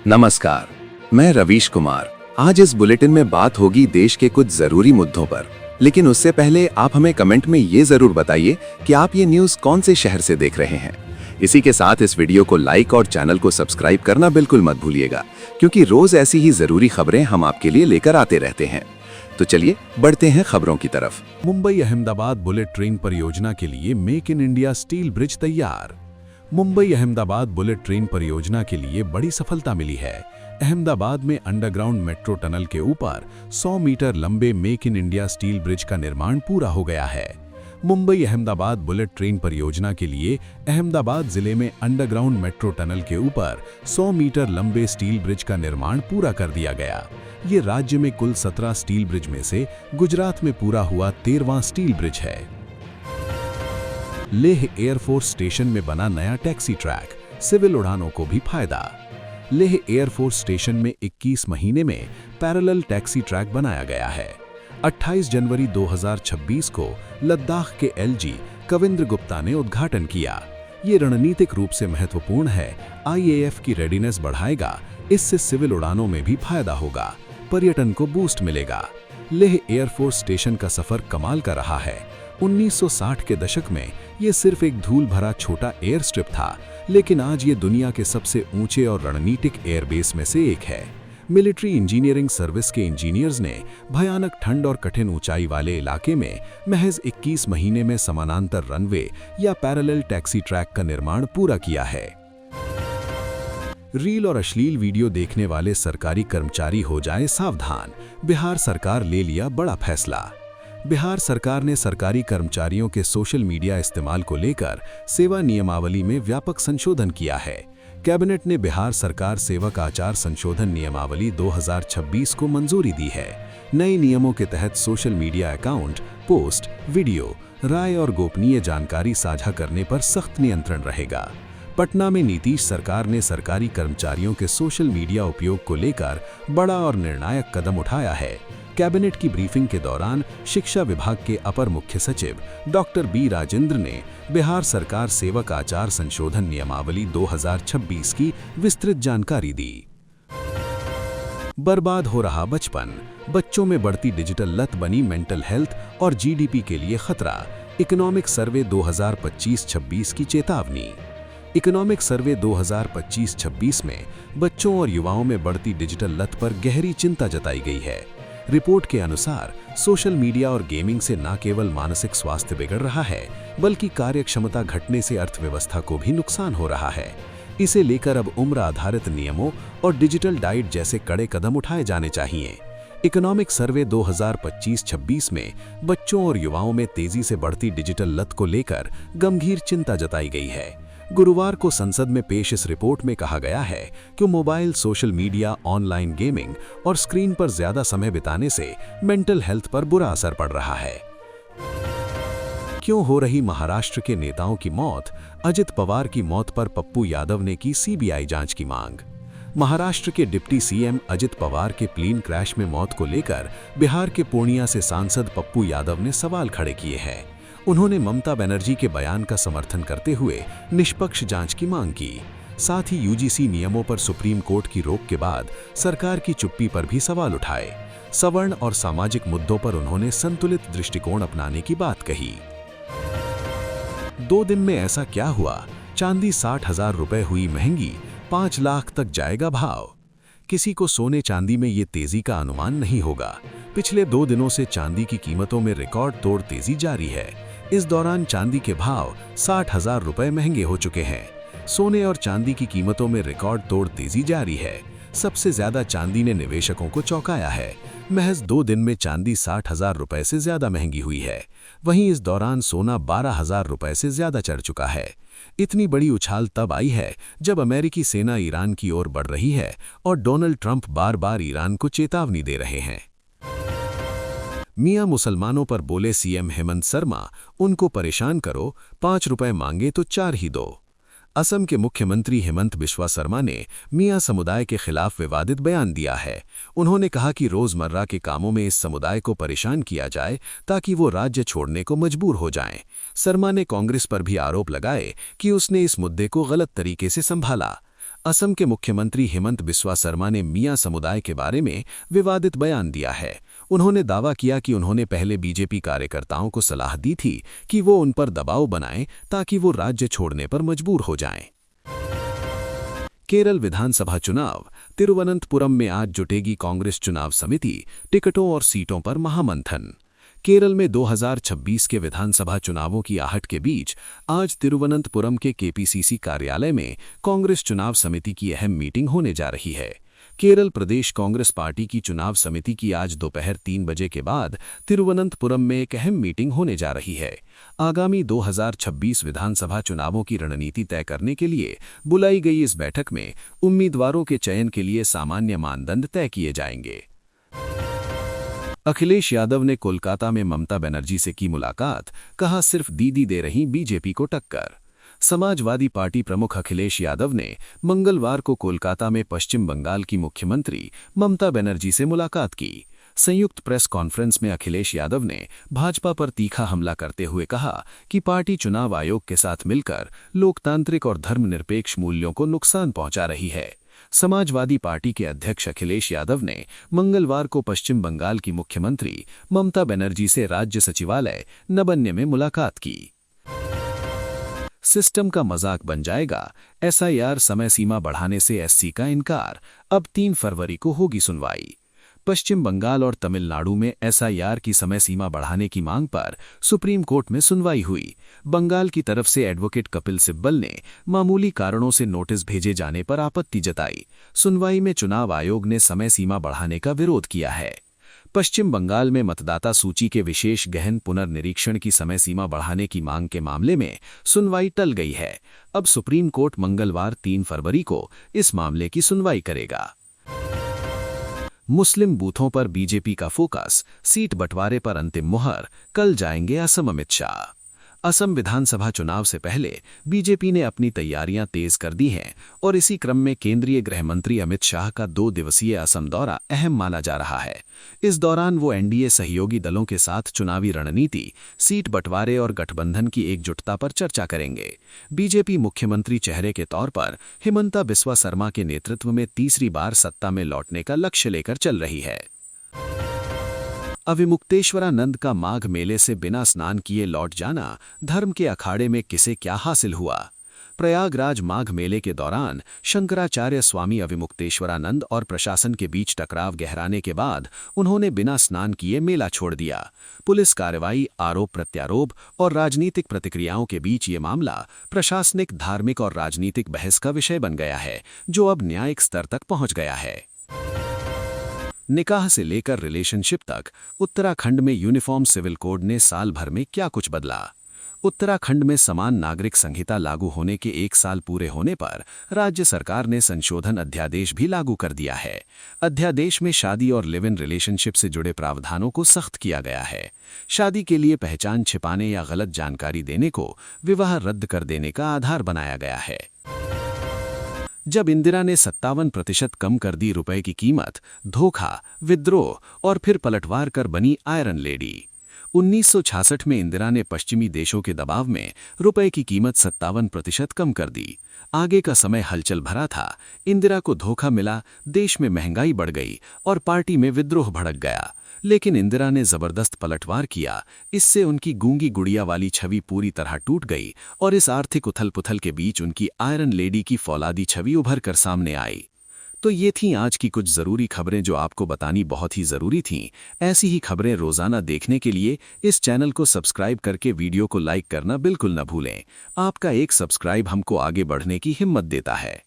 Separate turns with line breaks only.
नमस्कार, मैं रवीश कुमार। आज इस बुलेटिन में बात होगी देश के कुछ जरूरी मुद्दों पर, लेकिन उससे पहले आप हमें कमेंट में ये जरूर बताइए कि आप ये न्यूज़ कौन से शहर से देख रहे हैं। इसी के साथ इस वीडियो को लाइक और चैनल को सब्सक्राइब करना बिल्कुल मत भूलिएगा, क्योंकि रोज ऐसी ही जरूरी खबरें हम आपके लिए लेकर आते रहते हैं। तो चलिए बढ़ते हैं खबरों की तरफ।
मुंबई अहमदाबाद बुलेट ट्रेन परियोजना के लिए make in India steel bridge तैयार। मुंबई अहमदाबाद बुलेट ट्रेन परियोजना के लिए बड़ी सफलता मिली है। अहमदाबाद में अंडरग्राउंड मेट्रो टनल के ऊपर 100 मीटर लंबे make in India steel bridge का निर्माण पूरा हो गया है। मुंबई अहमदाबाद बुलेट ट्रेन परियोजना के लिए अहमदाबाद जिले में अंडरग्राउंड मेट्रो टनल के ऊपर 100 मीटर लंबे स्टील ब्रिज का निर्माण पूरा कर दिया गया। ये राज्य में कुल 17 स्टील ब्रिज में से गुजरात में पूरा हुआ 13वां स्टील ब्रिज है। लेह एयरफोर्स स्टेशन में बना नया टैक्सी ट्रैक, सिविल उड़ानों को भी फायदा। लेह एयरफोर्स स्टेशन में 21 महीने में पैरेलल टैक्सी ट्रैक बनाया गया है। 28 जनवरी 2026 को लद्दाख के एलजी कविंद्र गुप्ता ने उद्घाटन किया। ये रणनीतिक रूप से महत्वपूर्ण है। आईएएफ की रेडीनेस बढ़ाएगा, इससे सिविल उड़ानों में भी फायदा होगा, पर्यटन को बूस्ट मिलेगा। लेह एयरफोर्स स्टेशन का सफर कमाल का रहा है। 1960 के दशक में ये सिर्फ एक धूल भरा छोटा एयर स्ट्रिप था, लेकिन आज ये दुनिया के सबसे ऊंचे और रणनीतिक एयरबेस में से एक है। मिलिट्री इंजीनियरिंग सर्विस के इंजीनियर्स ने भयानक ठंड और कठिन ऊंचाई वाले इलाके में महज 21 महीने में समानांतर रनवे या पैरेलल टैक्सी ट्रैक का निर्माण पूरा किया है। रील और अश्लील वीडियो देखने वाले सरकारी कर्मचारी हो जाए सावधान, बिहार सरकार ले लिया बड़ा फैसला। बिहार सरकार ने सरकारी कर्मचारियों के सोशल मीडिया इस्तेमाल को लेकर सेवा नियमावली में व्यापक संशोधन किया है। कैबिनेट ने बिहार सरकार सेवक आचार संशोधन नियमावली 2026 को मंजूरी दी है। नए नियमों के तहत social media account, post, video, राय और गोपनीय जानकारी साझा करने पर सख्त नियंत्रण रहेगा। पटना में नीतीश सरकार ने सरकारी कर्मचारियों के सोशल मीडिया उपयोग को लेकर बड़ा और निर्णायक कदम उठाया है। कैबिनेट की ब्रीफिंग के दौरान शिक्षा विभाग के अपर मुख्य सचिव डॉक्टर बी राजेंद्र ने बिहार सरकार सेवक आचार संशोधन नियमावली 2026 की विस्तृत जानकारी दी। बर्बाद हो रहा बचपन, बच्चों में बढ़ती डिजिटल लत बनी मेंटल हेल्थ और जीडीपी के लिए खतरा। इकोनॉमिक सर्वे 2025-26 की चेतावनी। इकोनॉमिक सर्वे 2025-26 में बच्चों और युवाओं में बढ़ती डिजिटल लत पर गहरी चिंता जताई गई है। रिपोर्ट के अनुसार सोशल मीडिया और गेमिंग से न केवल मानसिक स्वास्थ्य बिगड़ रहा है, बल्कि कार्यक्षमता घटने से अर्थव्यवस्था को भी नुकसान हो रहा है। इसे लेकर अब उम्र आधारित नियमों और डिजिटल डाइट जैसे कड़े कदम उठाए जाने चाहिए। इकोनॉमिक सर्वे 2025-26 में बच्चों और युवाओं में तेजी से बढ़ती डिजिटल लत को लेकर गंभीर चिंता जताई गई है। गुरुवार को संसद में पेश इस रिपोर्ट में कहा गया है कि mobile, social media, online gaming और स्क्रीन पर ज्यादा समय बिताने से मेंटल हेल्थ पर बुरा असर पड़ रहा है। क्यों हो रही महाराष्ट्र के नेताओं की मौत? अजित पवार की मौत पर पप्पू यादव ने की सीबीआई जांच की मांग। महाराष्ट्र के डिप्टी सीएम अजित पवार के प्लेन क्रैश में मौत को लेकर बिहार के पूर्णिया से सांसद पप्पू यादव ने सवाल खड़े किए हैं। उन्होंने ममता बनर्जी के बयान का समर्थन करते हुए निष्पक्ष जांच की मांग की। साथ ही यूजीसी नियमों पर सुप्रीम कोर्ट की रोक के बाद सरकार की चुप्पी पर भी सवाल उठाए। सवर्ण और सामाजिक मुद्दों पर उन्होंने संतुलित दृष्टिकोण अपनाने की बात कही। 2 दिन में ऐसा क्या हुआ? चांदी 60,000 रुपए हुई महंगी, 5 लाख तक जाएगा भाव। किसी को सोने चांदी में ये तेजी का अनुमान नहीं होगा। पिछले 2 दिनों से चांदी की कीमतों में रिकॉर्ड तोड़ तेजी जारी है। इस दौरान चांदी के भाव 60,000 रुपए महंगे हो चुके हैं। सोने और चांदी की कीमतों में रिकॉर्ड तोड़ तेजी जारी है। सबसे ज्यादा चांदी ने निवेशकों को चौंकाया है। महज 2 दिन में चांदी 60,000 रुपए से ज्यादा महंगी हुई है। वहीं इस दौरान सोना 12,000 रुपए से ज्यादा चढ़ चुका है। इतनी बड़ी उछाल तब आई है जब अमेरिकी सेना ईरान की ओर बढ़ रही है और डोनाल्ड ट्रंप बार बार ईरान को चेतावनी दे रहे हैं। मियां मुसलमानों पर बोले सीएम हेमंत शर्मा, उनको परेशान करो, 5 रुपए मांगे तो 4 ही दो। असम के मुख्यमंत्री हेमंत बिश्वा शर्मा ने मियां समुदाय के खिलाफ विवादित बयान दिया है। उन्होंने कहा कि रोजमर्रा के कामों में इस समुदाय को परेशान किया जाए ताकि वो राज्य छोड़ने को मजबूर हो जाएं। शर्मा ने कांग्रेस पर भी आरोप लगाए कि उसने इस मुद्दे को गलत तरीके से संभाला। असम के मुख्यमंत्री हेमंत बिस्वा शर्मा ने मियां समुदाय के बारे में विवादित बयान दिया है। उन्होंने दावा किया कि उन्होंने पहले बीजेपी कार्यकर्ताओं को सलाह दी थी कि वो उन पर दबाव बनाएं ताकि वो राज्य छोड़ने पर मजबूर हो जाएं। केरल विधानसभा चुनाव। तिरुवनंतपुरम में आज जुटेगी कांग्रेस चुनाव समिति, टिकटों और सीटों पर महामंथन। केरल में 2026 के विधानसभा चुनावों की आहट के बीच आज तिरुवनंतपुरम के केपीसीसी कार्यालय में कांग्रेस चुनाव समिति की अहम मीटिंग होने जा रही है। केरल प्रदेश कांग्रेस पार्टी की चुनाव समिति की आज दोपहर 3 बजे के बाद तिरुवनंतपुरम में एक अहम मीटिंग होने जा रही है। आगामी 2026 विधानसभा चुनावों की रणनीति तय करने के लिए बुलाई गई इस बैठक में उम्मीदवारों के चयन के लिए सामान्य मानदंड तय किए जाएंगे। अखिलेश यादव ने कोलकाता में ममता बनर्जी से की मुलाकात, कहा सिर्फ दीदी दे रही बीजेपी को टक्कर। समाजवादी पार्टी प्रमुख अखिलेश यादव ने मंगलवार को कोलकाता में पश्चिम बंगाल की मुख्यमंत्री ममता बनर्जी से मुलाकात की। संयुक्त प्रेस कॉन्फ्रेंस में अखिलेश यादव ने भाजपा पर तीखा हमला करते हुए कहा कि पार्टी चुनाव आयोग के साथ मिलकर लोकतांत्रिक और धर्मनिरपेक्ष मूल्यों को नुकसान पहुंचा रही है। समाजवादी पार्टी के अध्यक्ष अखिलेश यादव ने मंगलवार को पश्चिम बंगाल की मुख्यमंत्री ममता बनर्जी से राज्य सचिवालय नबन्य में मुलाकात की। सिस्टम का मजाक बन जाएगा, एसआईआर समय सीमा बढ़ाने से एससी का इनकार, अब 3 फरवरी को होगी सुनवाई। पश्चिम बंगाल और तमिलनाडु में एसआईआर की समय सीमा बढ़ाने की मांग पर सुप्रीम कोर्ट में सुनवाई हुई। बंगाल की तरफ से एडवोकेट कपिल सिब्बल ने मामूली कारणों से नोटिस भेजे जाने पर आपत्ति जताई। सुनवाई में चुनाव आयोग ने समय सीमा बढ़ाने का विरोध किया है। पश्चिम बंगाल में मतदाता सूची के विशेष गहन पुनर्निरीक्षण की समय सीमा बढ़ाने की मांग के मामले में सुनवाई टल गई है। अब सुप्रीम कोर्ट मंगलवार 3 फरवरी को इस मामले की सुनवाई करेगा। मुस्लिम बूथों पर बीजेपी का फोकस, सीट बंटवारे पर अंतिम मुहर, कल जाएंगे असम अमित शाह। असम विधानसभा चुनाव से पहले बीजेपी ने अपनी तैयारियां तेज कर दी हैं और इसी क्रम में केंद्रीय गृह मंत्री अमित शाह का 2 दिवसीय असम दौरा अहम माना जा रहा है। इस दौरान वो एनडीए सहयोगी दलों के साथ चुनावी रणनीति, सीट बंटवारे और गठबंधन की एकजुटता पर चर्चा करेंगे। बीजेपी मुख्यमंत्री चेहरे के तौर पर हिमंता बिस्वा शर्मा के नेतृत्व में तीसरी बार सत्ता में लौटने का लक्ष्य लेकर चल रही है। अविमुक्तेश्वरानंद का माघ मेले से बिना स्नान किए लौट जाना, धर्म के अखाड़े में किसे क्या हासिल हुआ। प्रयागराज माघ मेले के दौरान शंकराचार्य स्वामी अविमुक्तेश्वरानंद और प्रशासन के बीच टकराव गहराने के बाद उन्होंने बिना स्नान किए मेला छोड़ दिया। पुलिस कार्रवाई, आरोप प्रत्यारोप और राजनीतिक प्रतिक्रियाओं के बीच ये मामला प्रशासनिक, धार्मिक और राजनीतिक बहस का विषय बन गया है, जो अब न्यायिक स्तर तक पहुंच गया है। निकाह से लेकर रिलेशनशिप तक उत्तराखंड में यूनिफॉर्म सिविल कोड ने साल भर में क्या कुछ बदला। उत्तराखंड में समान नागरिक संहिता लागू होने के 1 साल पूरे होने पर राज्य सरकार ने संशोधन अध्यादेश भी लागू कर दिया है। अध्यादेश में शादी और लिव इन रिलेशनशिप से जुड़े प्रावधानों को सख्त किया गया है। शादी के लिए पहचान छिपाने या गलत जानकारी देने को विवाह रद्द कर देने का आधार बनाया गया है। जब इंदिरा ने 57% कम कर दी रुपए की कीमत, धोखा, विद्रोह और फिर पलटवार कर बनी आयरन लेडी। 1966 में इंदिरा ने पश्चिमी देशों के दबाव में रुपए की कीमत 57% कम कर दी। आगे का समय हलचल भरा था। इंदिरा को धोखा मिला, देश में महंगाई बढ़ गई और पार्टी में विद्रोह भड़क गया। लेकिन इंदिरा ने जबरदस्त पलटवार किया। इससे उनकी गूंगी गुड़िया वाली छवि पूरी तरह टूट गई और इस आर्थिक उथल पुथल के बीच उनकी आयरन लेडी की फौलादी छवि उभर कर सामने आई। तो ये थीं आज की कुछ ज़रूरी खबरें जो आपको बतानी बहुत ही ज़रूरी थीं। ऐसी ही खबरें रोज़ाना देखने के लिए इस चैनल को सब्सक्राइब करके वीडियो को लाइक करना बिल्कुल न भूलें। आपका एक सब्सक्राइब हमको आगे बढ़ने की हिम्मत देता है।